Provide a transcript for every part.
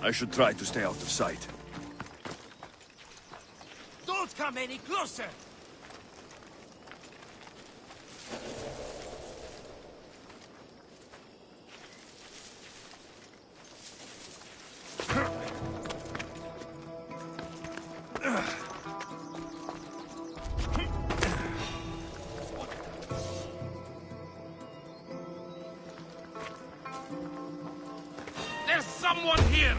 I should try to stay out of sight. Don't come any closer! There's someone here!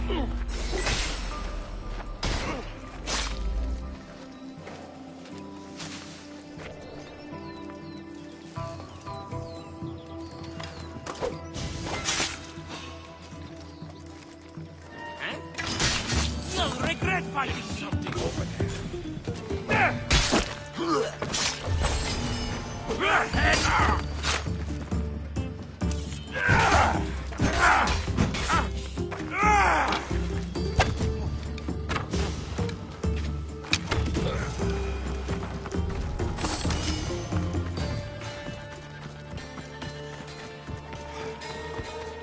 You'll regret fighting something over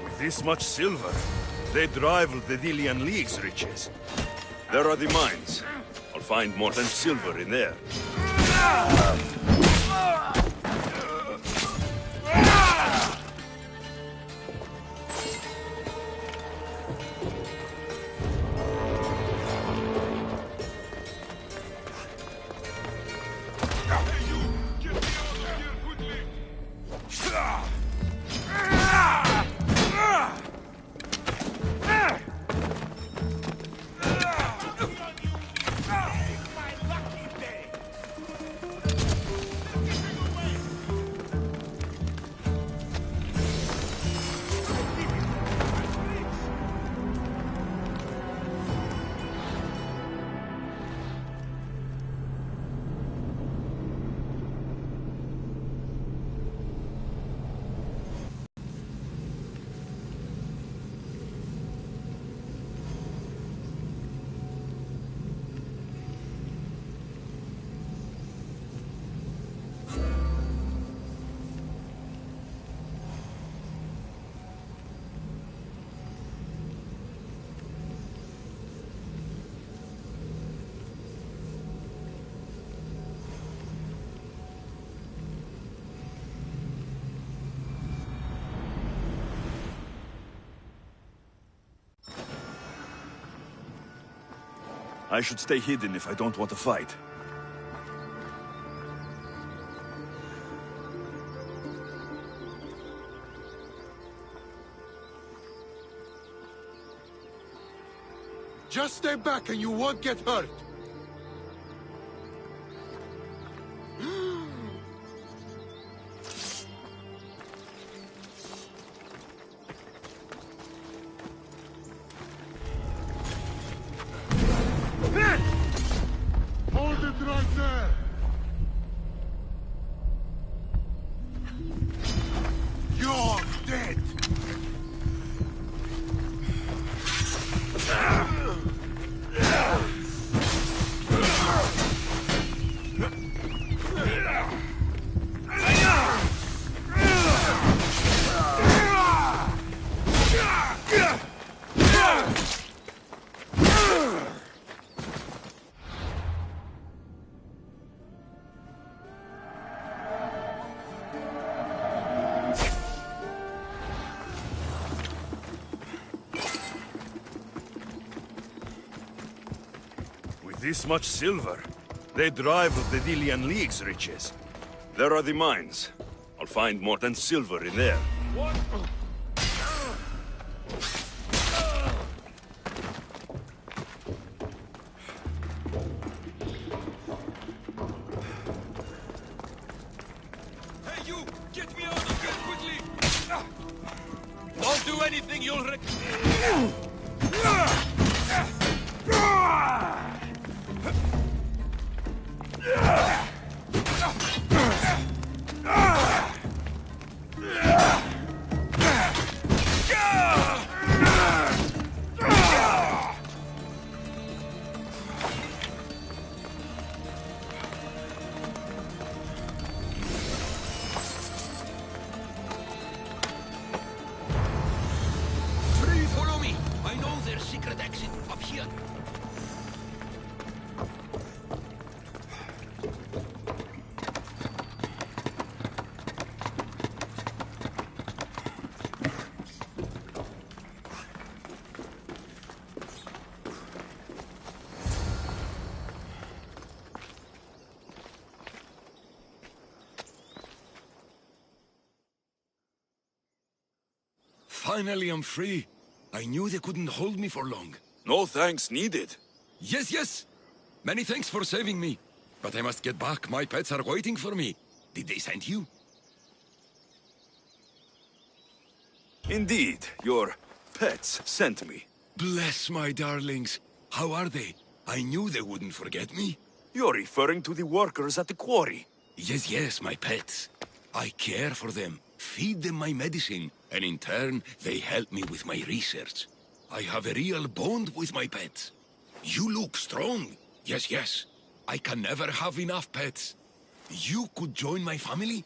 With this much silver, they'd rival the Delian League's riches. There are the mines. I'll find more than silver in there. I should stay hidden if I don't want to fight. Just stay back and you won't get hurt. Hold it right there! You're dead! This much silver, they'd rival the Delian League's riches. There are the mines. I'll find more than silver in there. What? Hey, you! Get me out of here quickly! Don't do anything, you'll secret Finally, I'm free. I knew they couldn't hold me for long. No thanks needed. Yes, yes. Many thanks for saving me. But I must get back. My pets are waiting for me. Did they send you? Indeed, your pets sent me. Bless my darlings. How are they? I knew they wouldn't forget me. You're referring to the workers at the quarry. Yes, yes, my pets. I care for them, feed them my medicine, and in turn, they help me with my research. I have a real bond with my pets. You look strong. Yes, yes. I can never have enough pets. You could join my family?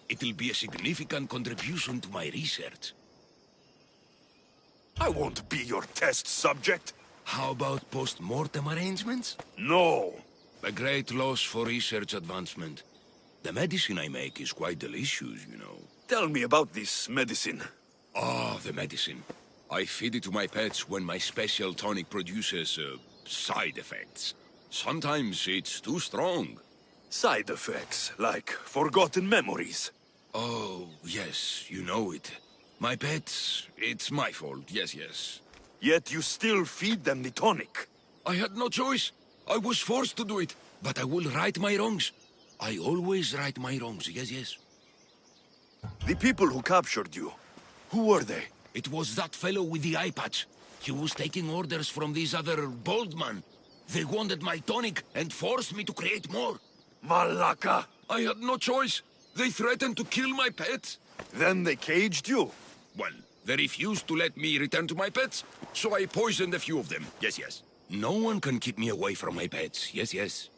It'll be a significant contribution to my research. I won't be your test subject. How about post-mortem arrangements? No. A great loss for research advancement. The medicine I make is quite delicious, you know. Tell me about this medicine. Ah, the medicine. I feed it to my pets when my special tonic produces, side effects. Sometimes it's too strong. Side effects, like forgotten memories. Oh, yes, you know it. My pets, it's my fault, yes, yes. Yet you still feed them the tonic. I had no choice. I was forced to do it, but I will right my wrongs. I always right my wrongs, yes, yes. The people who captured you, who were they? It was that fellow with the eye patch. He was taking orders from this other bald man. They wanted my tonic and forced me to create more. Malaka! I had no choice. They threatened to kill my pets. Then they caged you? Well, they refused to let me return to my pets, so I poisoned a few of them. Yes, yes. No one can keep me away from my pets. Yes, yes.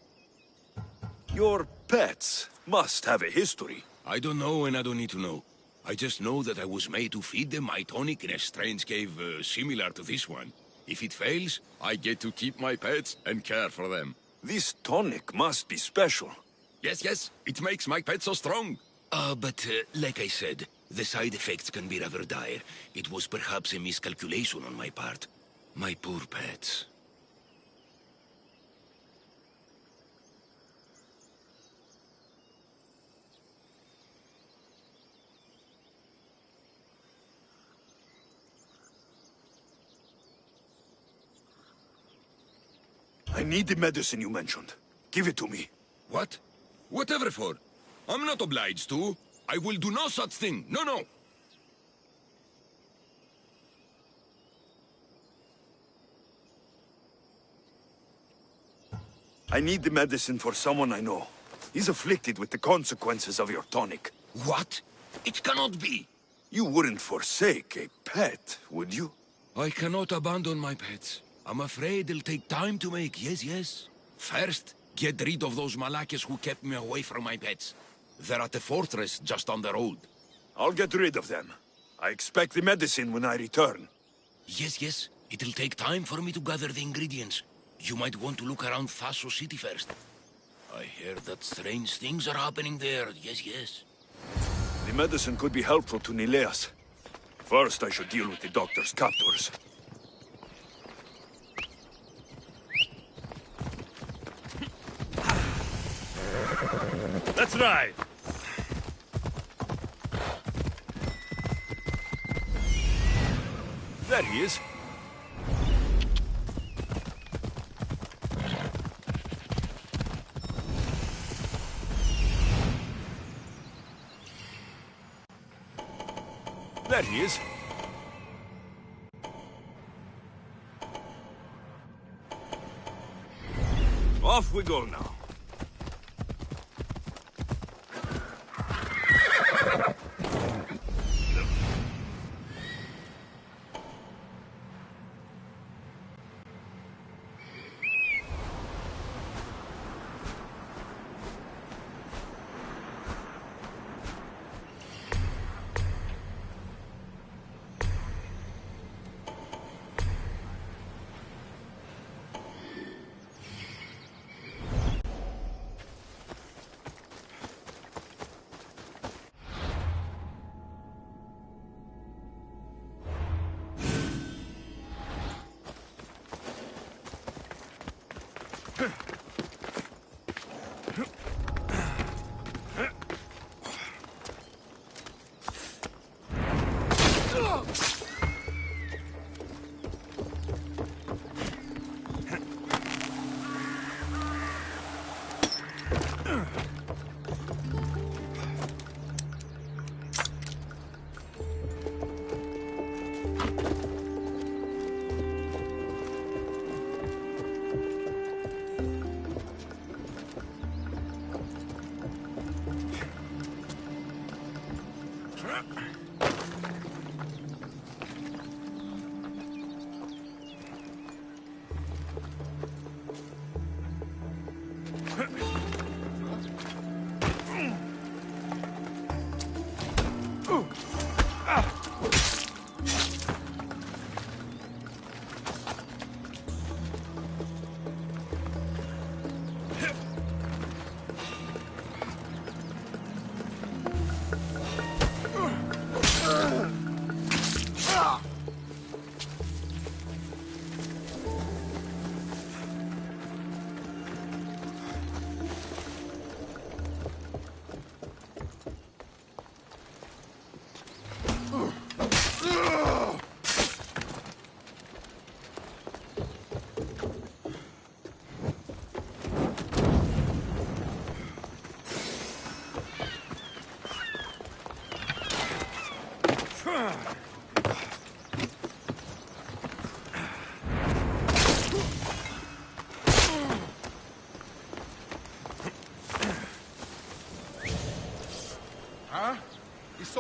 Your pets must have a history. I don't know and I don't need to know. I just know that I was made to feed them my tonic in a strange cave similar to this one. If it fails, I get to keep my pets and care for them. This tonic must be special. Yes, yes. It makes my pets so strong. But like I said, the side effects can be rather dire. It was perhaps a miscalculation on my part. My poor pets. I need the medicine you mentioned. Give it to me. What? Whatever for. I'm not obliged to. I will do no such thing. No, no. I need the medicine for someone I know. He's afflicted with the consequences of your tonic. What? It cannot be. You wouldn't forsake a pet, would you? I cannot abandon my pets. I'm afraid it'll take time to make, yes, yes. First, get rid of those Malakas who kept me away from my pets. They're at the fortress just on the road. I'll get rid of them. I expect the medicine when I return. Yes, yes. It'll take time for me to gather the ingredients. You might want to look around Thasso City first. I hear that strange things are happening there. Yes, yes. The medicine could be helpful to Nileas. First, I should deal with the doctor's captors. Let's ride! There he is. There he is. Off we go now.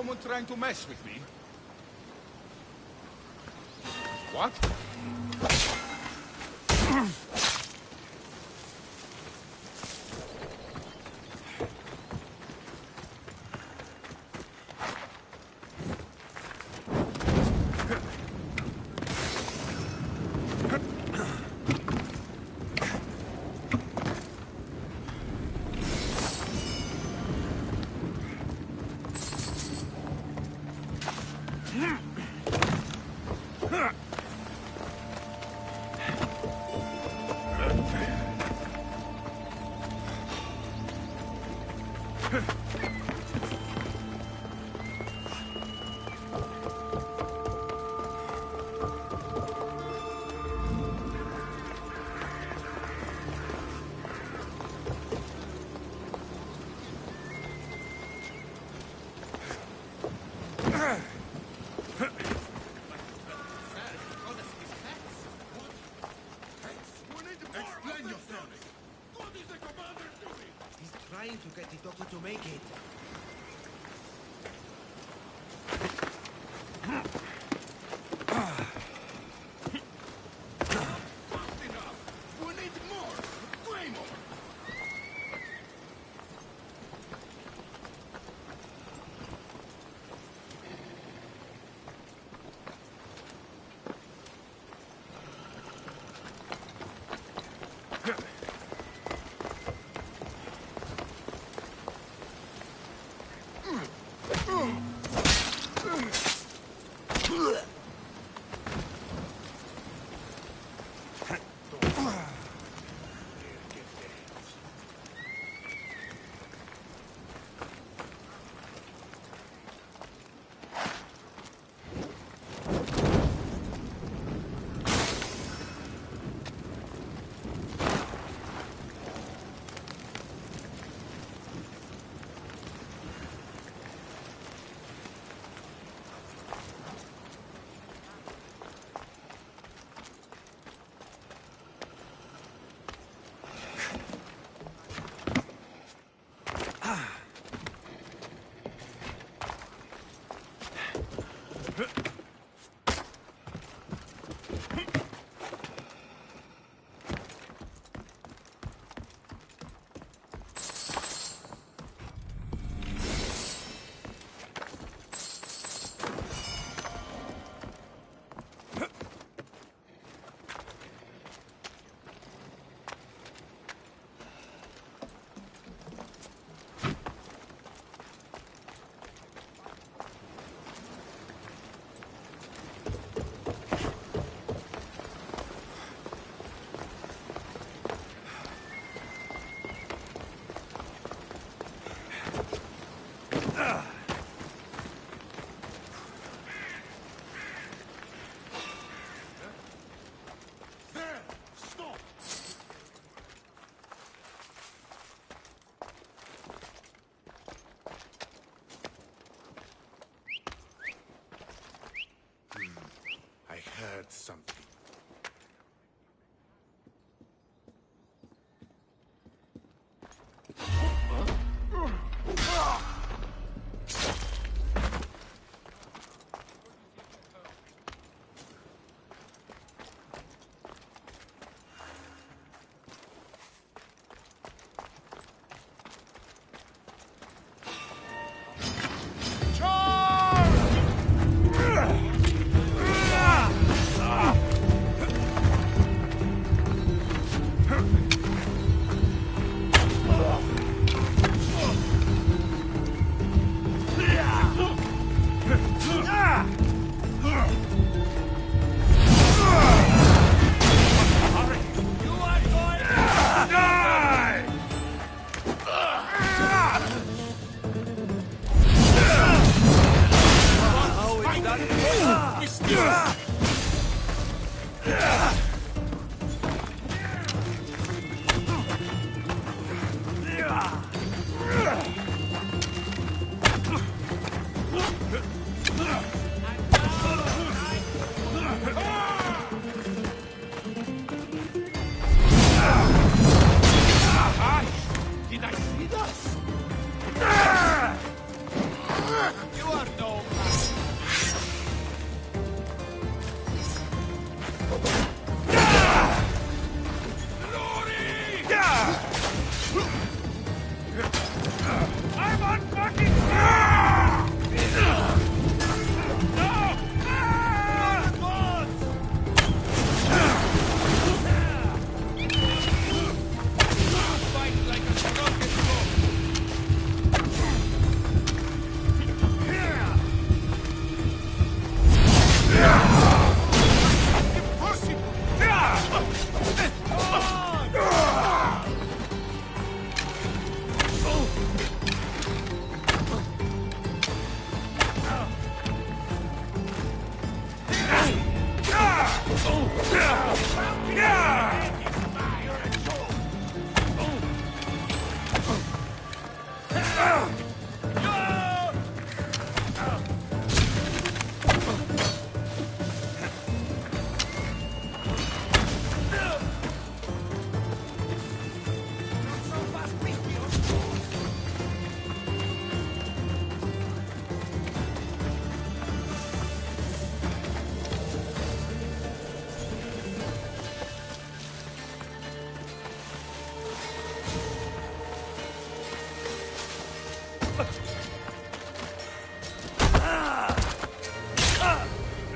someone trying to mess with me? What? Explain yourself. What is the commander doing? He's trying to get Itoku to make it. Not enough. We need more. Way more. I heard something.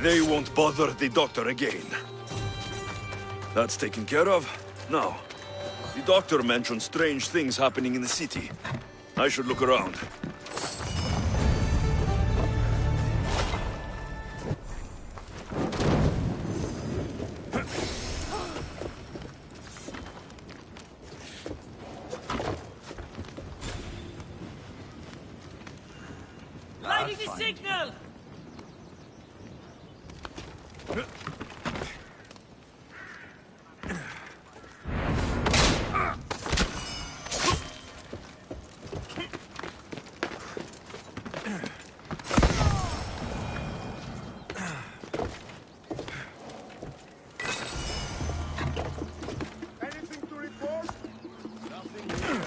They won't bother the doctor again. That's taken care of. Now, the doctor mentioned strange things happening in the city. I should look around. Lighting the signal! Anything to report? Nothing here.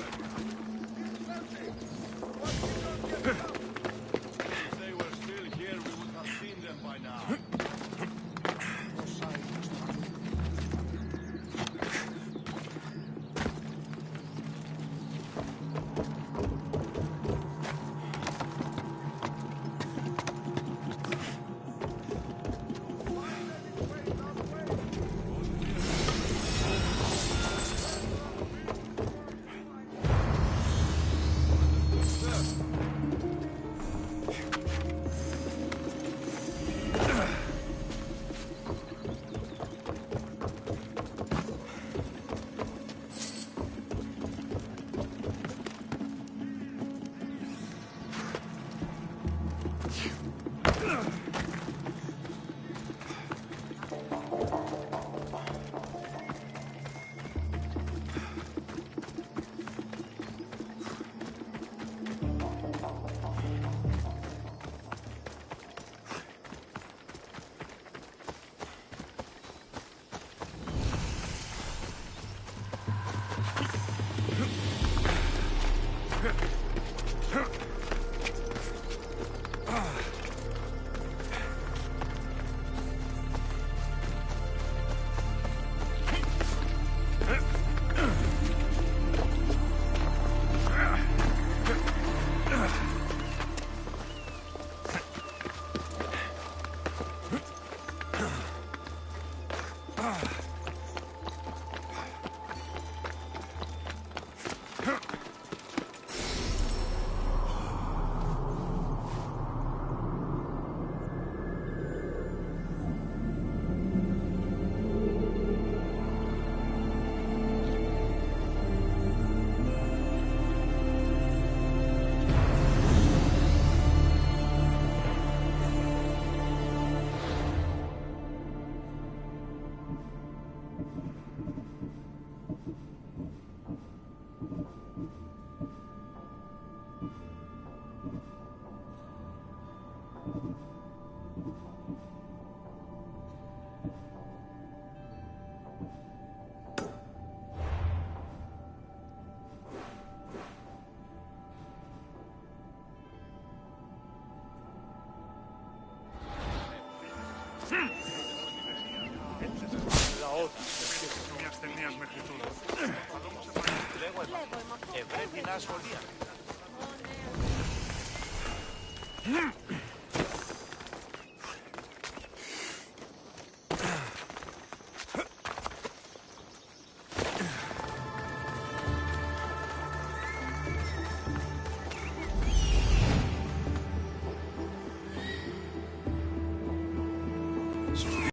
If they were still here, we would have seen them by now.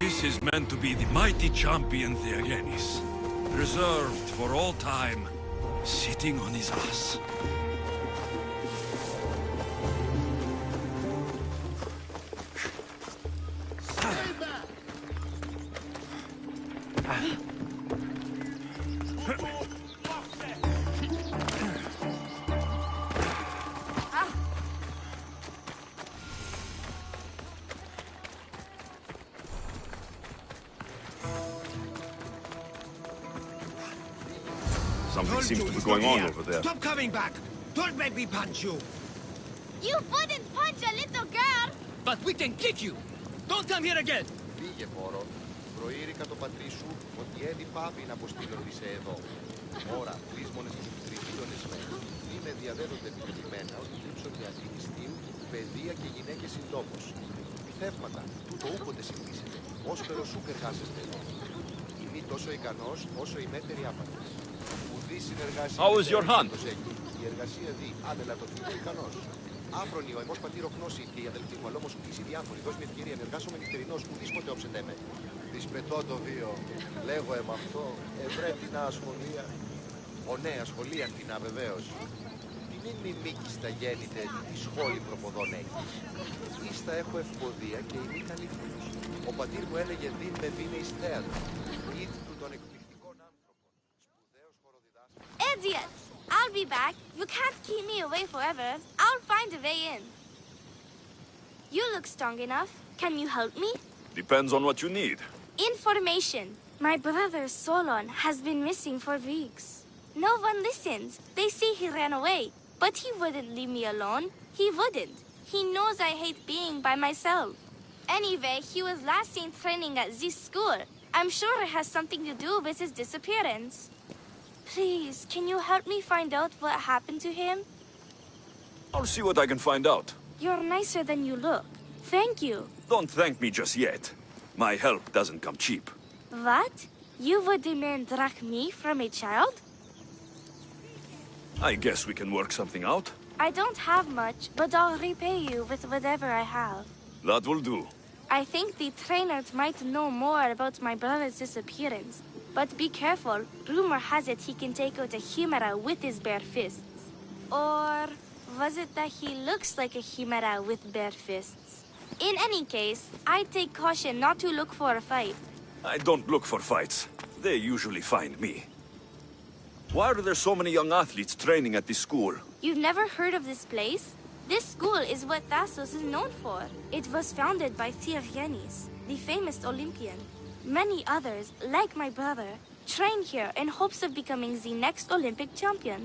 This is meant to be the mighty champion Theogenes, reserved for all time, sitting on his ass. Something seems to be going on over there. Stop coming back! Don't make me punch you! You wouldn't punch a little girl! But we can kick you! Don't come here again! Φύγε, μωρό. Προείρηκα το πατρί σου ότι έδι πάβει να αποστείλω σε εδώ. Ώρα, πρίσμονες τους τριβίωνες με. Είμαι διαδέδονται επιτελημένα ότι κρύψω διαθήκη στήμ, παιδεία και γυναίκες συντόμως. θεύματα. Τούτο ούποτε συμπτήσετε. Όσπερο σούπερ χάσεστε. Είμαι τόσο ικανός, όσο οι μέτεροι άπαντες. Ουδή συνεργασία. How is your hand? Η εργασία δει, ανελαττωθείτε ικανός. Άφρονη, ο εμός πατήρ γνώση και η αδελφή μου, αλλόμως ουδής η διάφορη. Δώσ' με ευκαιρία, ενεργάσομαι νυχτερινός, ουδής ποτέ όψετε με. Δυσπετώ το βίο, λέγω εμ' αυτό, ευρέπει να ασχολία. Ο ναι, ασχολία την αβεβαίως. Μην μη μήκιστα γέννητε, τη σχόλη προποδόν έχεις. Ίστα έχω ευκοδία και η μη καλύφθηνος. Ο πατήρ μου έλεγε δίν με βίνε εις θέατρο. Είδ του των εκπληκτικών άνθρωπων. Σπουδαίος χοροδιδάσκαλος. Idiot! I'll be back. You can't keep me away forever. I'll find a way in. You look strong enough. Can you help me? Depends on what you need. Information. My brother Solon has been missing for weeks. No one listens. They say he ran away. But he wouldn't leave me alone. He wouldn't. He knows I hate being by myself. Anyway, he was last seen training at this school. I'm sure it has something to do with his disappearance. Please, can you help me find out what happened to him? I'll see what I can find out. You're nicer than you look. Thank you. Don't thank me just yet. My help doesn't come cheap. What? You would demand drachmi from a child? I guess we can work something out. I don't have much, but I'll repay you with whatever I have. That will do. I think the trainers might know more about my brother's disappearance. But be careful. Rumor has it he can take out a Chimera with his bare fists. Or was it that he looks like a Chimera with bare fists? In any case, I'd take caution not to look for a fight. I don't look for fights. They usually find me. Why are there so many young athletes training at this school? You've never heard of this place? This school is what Thassos is known for. It was founded by Theogenes, the famous Olympian. Many others, like my brother, train here in hopes of becoming the next Olympic champion.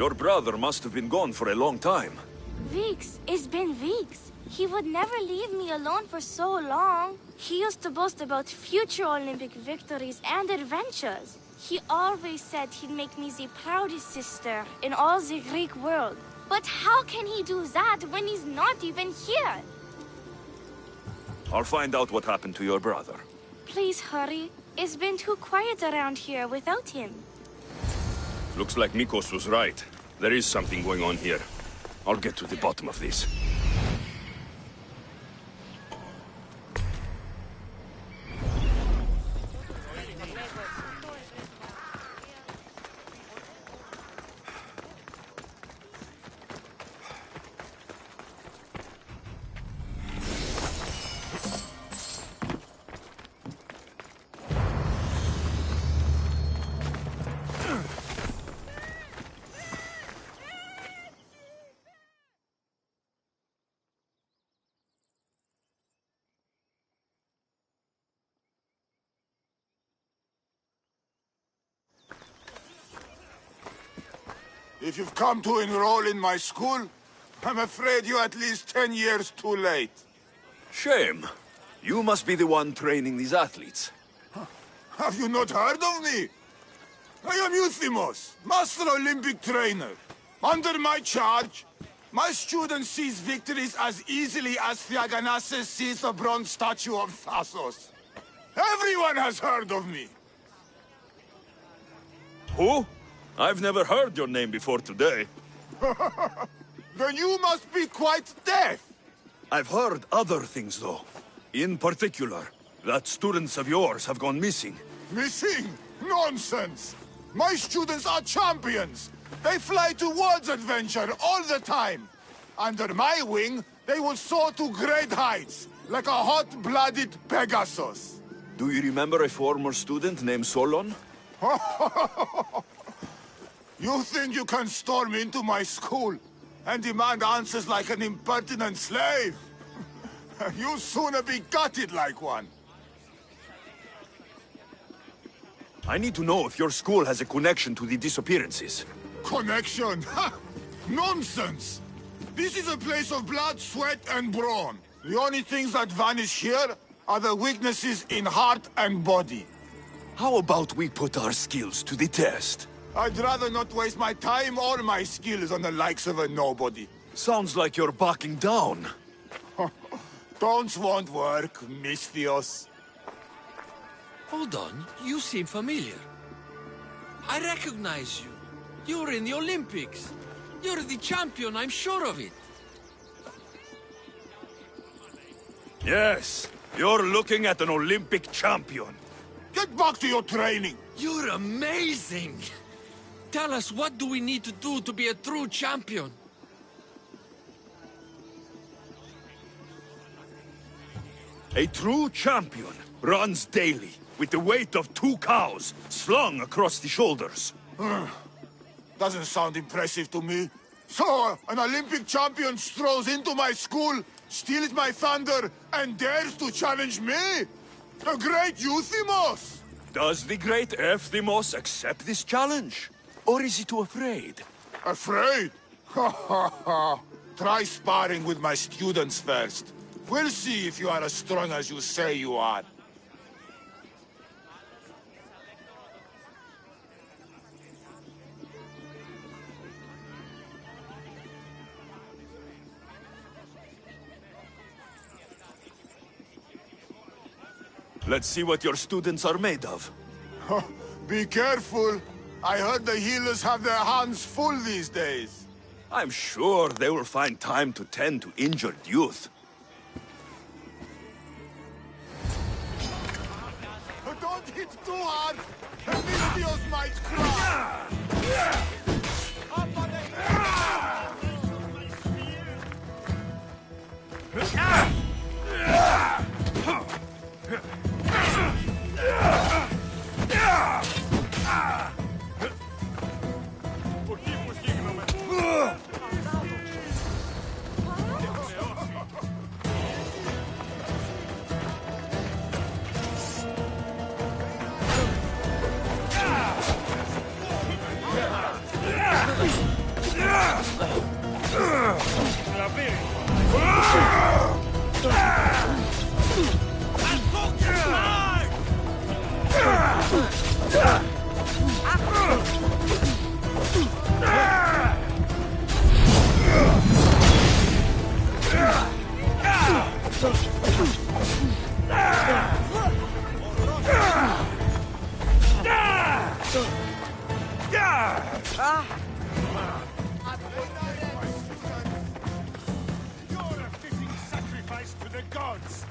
Your brother must have been gone for a long time. Weeks. It's been weeks. He would never leave me alone for so long. He used to boast about future Olympic victories and adventures. He always said he'd make me the proudest sister in all the Greek world. But how can he do that when he's not even here? I'll find out what happened to your brother. Please hurry. It's been too quiet around here without him. Looks like Nikos was right. There is something going on here. I'll get to the bottom of this. If you've come to enroll in my school, I'm afraid you're at least 10 years too late. Shame. You must be the one training these athletes. Have you not heard of me? I am Euthymos, Master Olympic Trainer. Under my charge, my students seize victories as easily as Theogenes seized the bronze statue of Thassos. Everyone has heard of me. Who? I've never heard your name before today. Then you must be quite deaf. I've heard other things, though. In particular, that students of yours have gone missing. Missing? Nonsense! My students are champions! They fly towards adventure all the time! Under my wing, they will soar to great heights, like a hot-blooded Pegasus. Do you remember a former student named Solon? You think you can storm into my school and demand answers like an impertinent slave? You'll sooner be gutted like one. I need to know if your school has a connection to the disappearances. Connection? Ha! Nonsense! This is a place of blood, sweat, and brawn. The only things that vanish here are the weaknesses in heart and body. How about we put our skills to the test? I'd rather not waste my time or my skills on the likes of a nobody. Sounds like you're backing down. Don't want work, Misthios. Hold on, you seem familiar. I recognize you. You're in the Olympics. You're the champion, I'm sure of it. Yes, you're looking at an Olympic champion. Get back to your training. You're amazing! Tell us, what do we need to do to be a true champion? A true champion runs daily with the weight of 2 cows slung across the shoulders. Doesn't sound impressive to me. So, an Olympic champion strolls into my school, steals my thunder, and dares to challenge me? The great Euthymos! Does the great Euthymos accept this challenge? Or is he too afraid? Afraid? Ha ha ha! Try sparring with my students first. We'll see if you are as strong as you say you are. Let's see what your students are made of. Be careful. I heard the healers have their hands full these days. I'm sure they will find time to tend to injured youth. Don't hit too hard! Misthios might cry! You're a fitting sacrifice to the gods!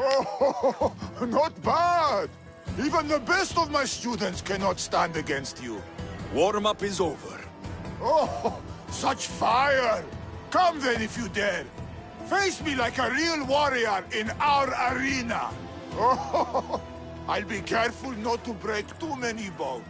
Oh, not bad! Even the best of my students cannot stand against you. Warm-up is over. Oh, such fire! Come then if you dare. Face me like a real warrior in our arena. Oh, I'll be careful not to break too many bones.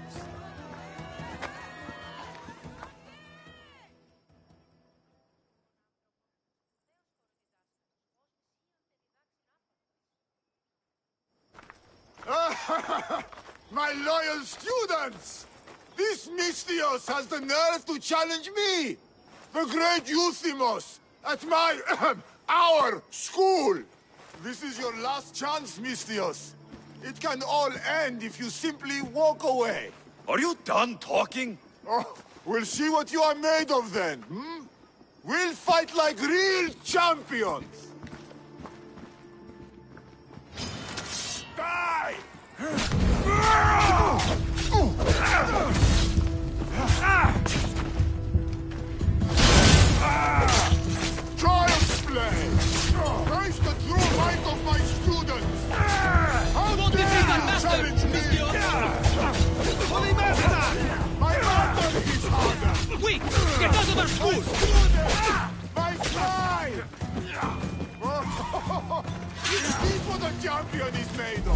My loyal students! This Misthios has the nerve to challenge me! The great Euthymos! At my... our school! This is your last chance, Misthios. It can all end if you simply walk away. Are you done talking? Oh, we'll see what you are made of then, hmm? We'll fight like real champions! Die! Child's play! Face the true might of my students! How Don't dare defeat our you master, challenge me? Holy Master! My master is harder! Quick! Get out of our My school! students! My pride! Is this what a champion is made of?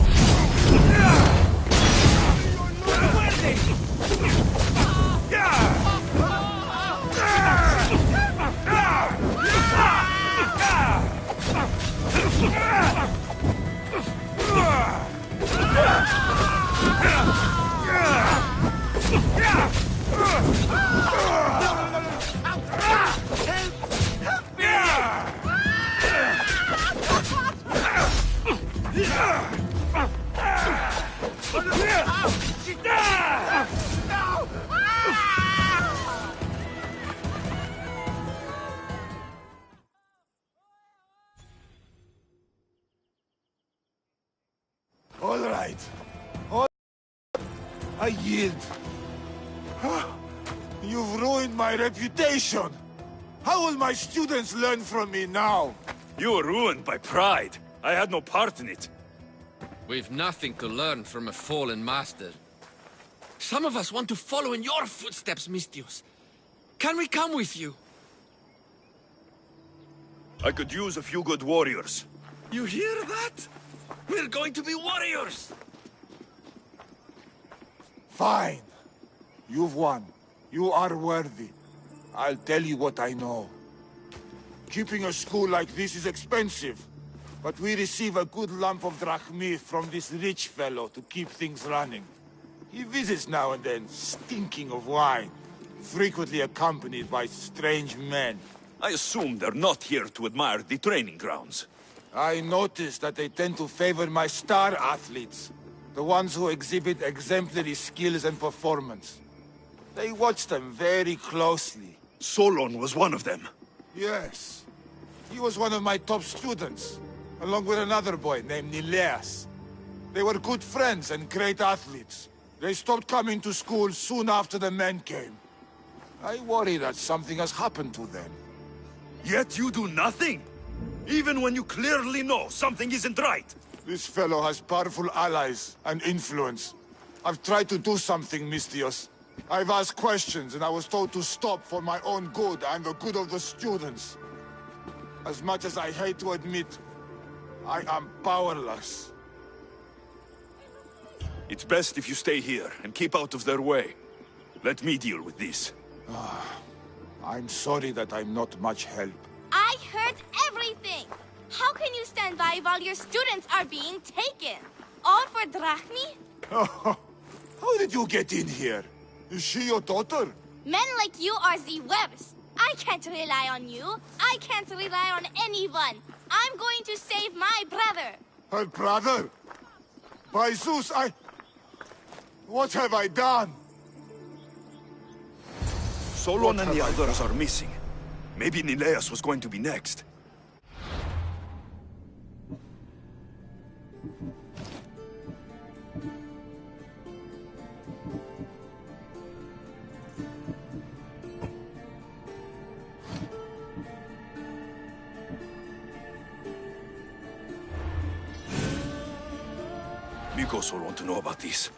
All right. I yield. You've ruined my reputation. How will my students learn from me now? You were ruined by pride. I had no part in it. We've nothing to learn from a fallen master. Some of us want to follow in your footsteps, Mistios. Can we come with you? I could use a few good warriors. You hear that? We're going to be warriors! Fine. You've won. You are worthy. I'll tell you what I know. Keeping a school like this is expensive, but we receive a good lump of drachmi from this rich fellow to keep things running. He visits now and then, stinking of wine, frequently accompanied by strange men. I assume they're not here to admire the training grounds. I noticed that they tend to favor my star athletes, the ones who exhibit exemplary skills and performance. They watch them very closely. Solon was one of them. Yes. He was one of my top students, along with another boy named Nileas. They were good friends and great athletes. They stopped coming to school soon after the men came. I worry that something has happened to them. Yet you do nothing? Even when you clearly know something isn't right? This fellow has powerful allies and influence. I've tried to do something, Mistios. I've asked questions and I was told to stop for my own good and the good of the students. As much as I hate to admit, I am powerless. It's best if you stay here and keep out of their way. Let me deal with this. I'm sorry that I'm not much help. I heard everything! How can you stand by while your students are being taken? All for drachmi? How did you get in here? Is she your daughter? Men like you are the worst. I can't rely on you. I can't rely on anyone. I'm going to save my brother. Her brother? By Zeus, what have I done? Solon and the others are missing. Maybe Nileas was going to be next. Nikos will want to know about this.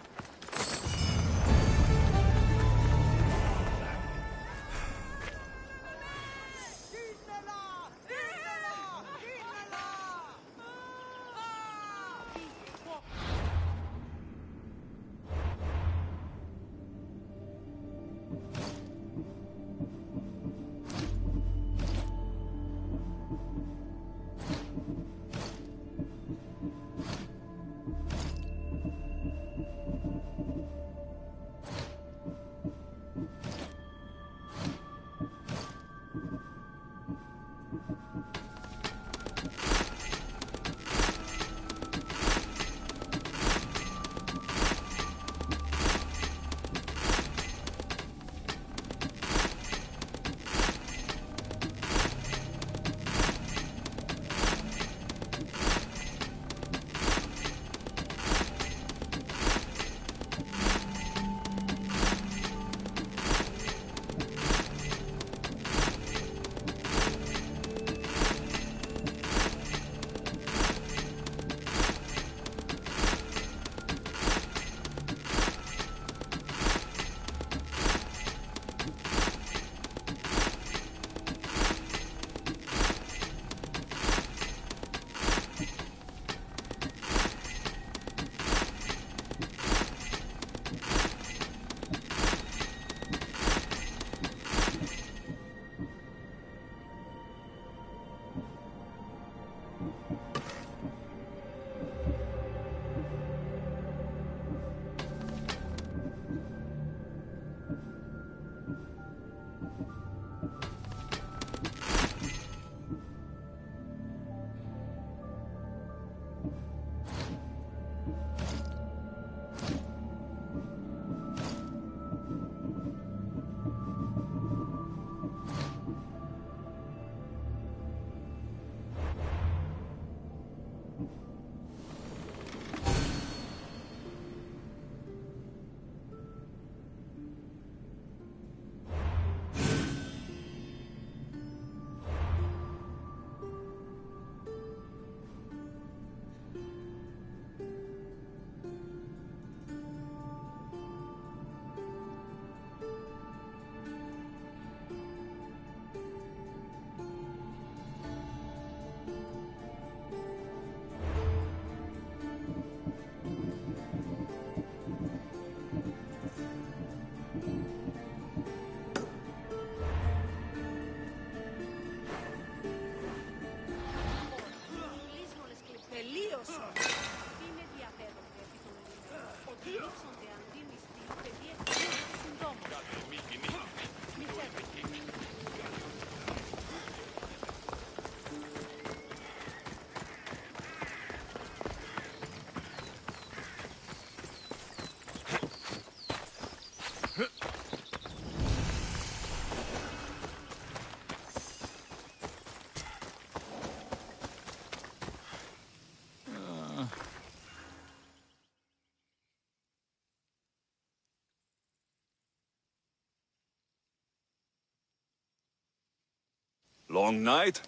Long night?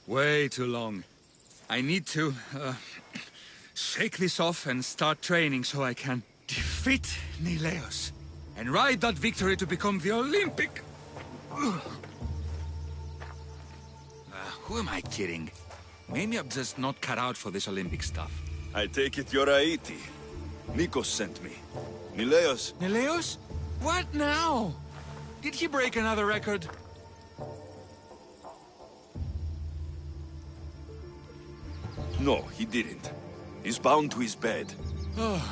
Way too long. I need to, shake this off and start training so I can defeat Nileos and ride that victory to become the Olympic... who am I kidding? Maybe I'm just not cut out for this Olympic stuff. I take it you're Aiti. Nikos sent me. Nileos? Nileos? What now? Did he break another record? No, he didn't. He's bound to his bed. Oh,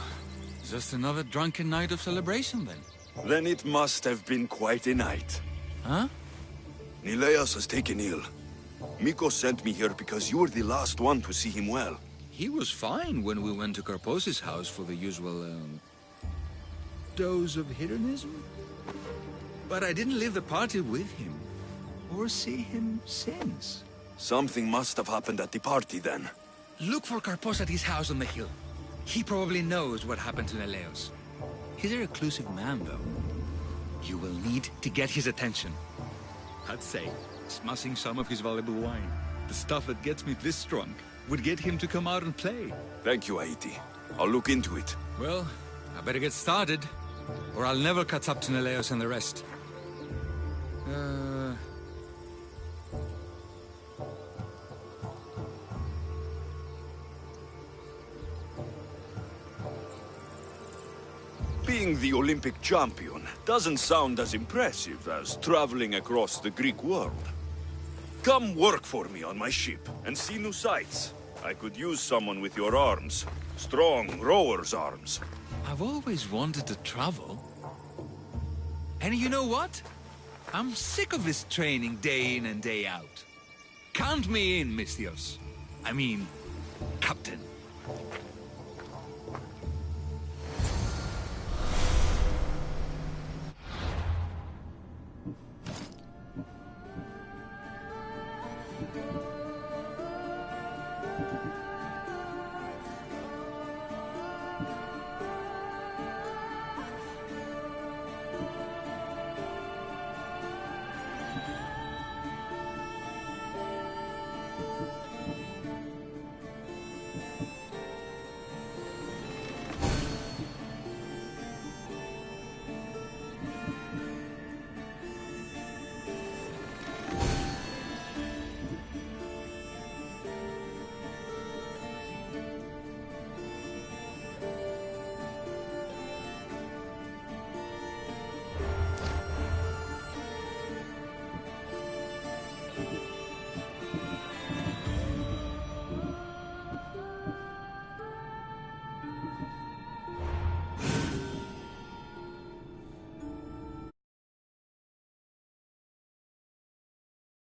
just another drunken night of celebration then. Then it must have been quite a night. Huh? Nileos has taken ill. Mikos sent me here because you were the last one to see him well. He was fine when we went to Karpos's house for the usual, dose of hedonism. But I didn't leave the party with him, or see him since. Something must have happened at the party then. Look for Karpos at his house on the hill. He probably knows what happened to Neleos. He's a reclusive man, though. You will need to get his attention. I'd say, smashing some of his valuable wine, the stuff that gets me this drunk, would get him to come out and play. Thank you, Aiti. I'll look into it. Well, I better get started, or I'll never catch up to Neleos and the rest. Being the Olympic champion doesn't sound as impressive as traveling across the Greek world. Come work for me on my ship and see new sights. I could use someone with your arms. Strong rower's arms. I've always wanted to travel. And you know what? I'm sick of this training day in and day out. Count me in, Misthios. I mean, Captain.